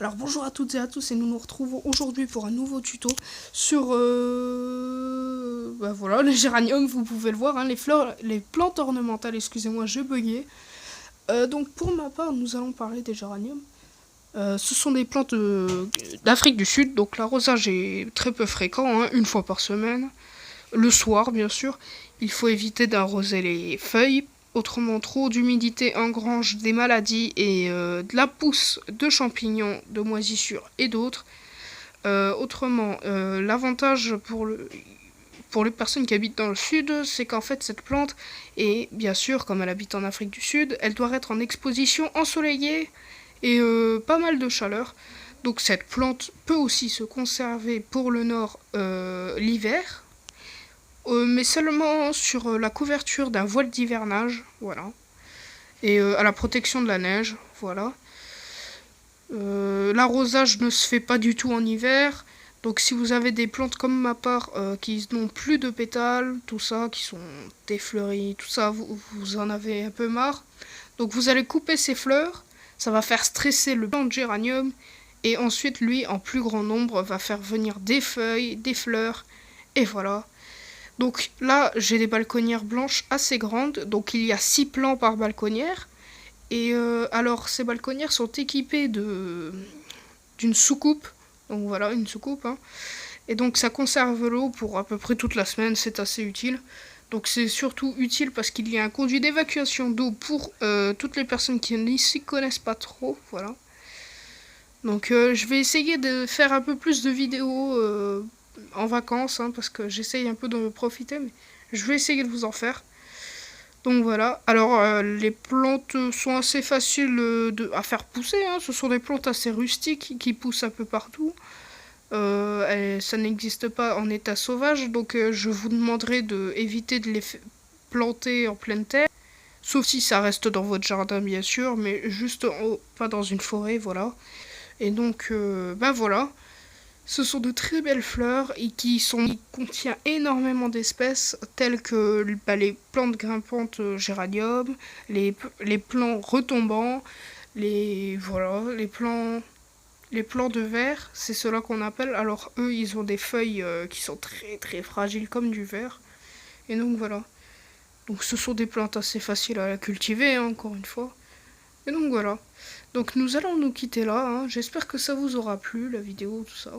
Alors bonjour à toutes et à tous et nous nous retrouvons aujourd'hui pour un nouveau tuto sur voilà, les géraniums, vous pouvez le voir, hein, les fleurs, les plantes ornementales, excusez-moi, j'ai bugué. Donc pour ma part, nous allons parler des géraniums. Ce sont des plantes d'Afrique du Sud, donc l'arrosage est très peu fréquent, hein, une fois par semaine. Le soir, bien sûr, il faut éviter d'arroser les feuilles. Autrement, trop d'humidité engrange des maladies et de la pousse de champignons, de moisissures et d'autres. L'avantage pour les personnes qui habitent dans le sud, c'est qu'en fait cette plante, et bien sûr, comme elle habite en Afrique du Sud, elle doit être en exposition ensoleillée et pas mal de chaleur. Donc cette plante peut aussi se conserver pour le nord l'hiver, mais seulement sur la couverture d'un voile d'hivernage, voilà. Et à la protection de la neige, voilà. L'arrosage ne se fait pas du tout en hiver, donc si vous avez des plantes comme ma part qui n'ont plus de pétales, tout ça, qui sont défleuries, tout ça, vous en avez un peu marre. Donc vous allez couper ces fleurs, ça va faire stresser le plant de géranium, et ensuite lui, en plus grand nombre, va faire venir des feuilles, des fleurs, et voilà. Donc là, j'ai des balconnières blanches assez grandes, donc il y a 6 plants par balconnière. Et alors, ces balconnières sont équipées d'une soucoupe. Donc voilà, une soucoupe. Hein. Et donc, ça conserve l'eau pour à peu près toute la semaine. C'est assez utile. Donc, c'est surtout utile parce qu'il y a un conduit d'évacuation d'eau pour toutes les personnes qui ne s'y connaissent pas trop. Voilà. Donc, je vais essayer de faire un peu plus de vidéos en vacances. Hein, parce que j'essaye un peu de profiter. Mais je vais essayer de vous en faire. Donc voilà, alors les plantes sont assez faciles à faire pousser, hein. Ce sont des plantes assez rustiques qui poussent un peu partout. Ça n'existe pas en état sauvage, donc je vous demanderai d'éviter de les planter en pleine terre. Sauf si ça reste dans votre jardin bien sûr, mais juste pas dans une forêt, voilà. Et donc, voilà. Ce sont de très belles fleurs et qui contiennent énormément d'espèces telles que les plantes grimpantes géranium, les plants retombants, les plants de verre, c'est cela qu'on appelle. Alors eux, ils ont des feuilles qui sont très très fragiles comme du verre. Et donc voilà. Donc ce sont des plantes assez faciles à cultiver, hein, encore une fois. Et donc voilà. Donc nous allons nous quitter là. Hein. J'espère que ça vous aura plu, la vidéo, tout ça.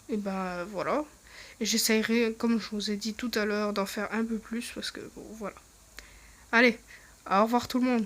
Et ben voilà. Et j'essayerai, comme je vous ai dit tout à l'heure, d'en faire un peu plus parce que bon, voilà. Allez, au revoir tout le monde.